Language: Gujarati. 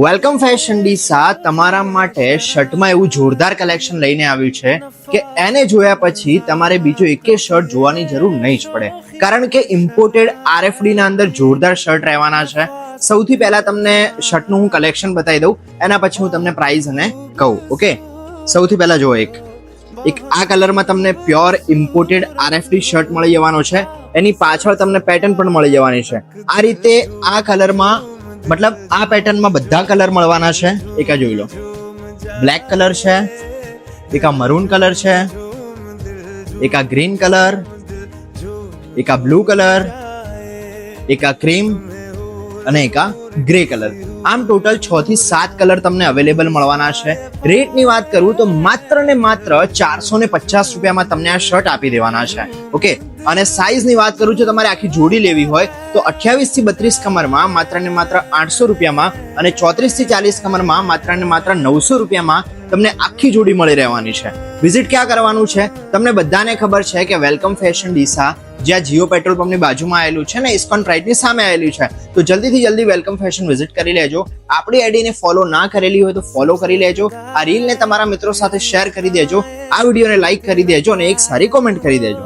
વેલકમ ફેશન ડીસા તમારા માટે શર્ટમાં એવું જોરદાર કલેક્શન લઈને આવ્યું છે કે એને જોયા પછી તમારે બીજો એકે શર્ટ જોવાની જરૂર નહીં જ પડે, કારણ કે ઇમ્પોર્ટેડ આરએફડી ના અંદર જોરદાર શર્ટ રહેવાના છે. સૌથી પહેલા તમને શર્ટનું હું કલેક્શન બતાવી દઉં, એના પછી હું તમને પ્રાઇસ અને કહું. ઓકે, સૌથી પહેલા જો એક આ કલરમાં તમને પ્યોર ઇમ્પોર્ટેડ આરએફડી શર્ટ મળી જવાનો છે. એની પાછળ તમને પેટર્ન પણ મળી જવાની છે. આ રીતે આ કલરમાં મતલબ આ પેટર્નમાં બધા કલર મળવાના છે. એક આ જોઈ લો, બ્લેક કલર છે, એક આ મરૂન કલર છે, એક આ ગ્રીન કલર, એક આ બ્લુ કલર, એક આ ક્રીમ અને એક આ ગ્રે કલર. આમ ટોટલ 6 થી 7 કલર તમને અવેલેબલ મળવાના છે. રેટની વાત કરું તો માત્ર ને માત્ર 450 રૂપિયામાં તમને આ શર્ટ આપી દેવાના છે. ઓકે, અને સાઈઝની વાત કરું જો તમારે આખી જોડી લેવી હોય તો 28 થી 32 કમરમાં માત્ર ને માત્ર 800 રૂપિયામાં અને 34 થી 40 કમરમાં માત્ર ને માત્ર 900 રૂપિયામાં તમને આખી જોડી મળી રહેવાની છે. વિઝિટ ક્યાં કરવાનું છે? તમને બધાને ખબર છે કે વેલકમ ફેશન ડીસા જ્યાં જીઓ પેટ્રોલ પંપની બાજુમાં આવેલું છે ને, ઇસ્કોન રાઇટની સામે આવેલું છે. તો જલ્દીથી જલ્દી વેલકમ ફેશન વિઝિટ કરી લેજો. આપણી આઈડીને ફોલો ના કરેલી હોય તો ફોલો કરી લેજો. આ રીલને તમારા મિત્રો સાથે શેર કરી દેજો. આ વિડીયોને લાઈક કરી દેજો અને એક સારી કોમેન્ટ કરી દેજો.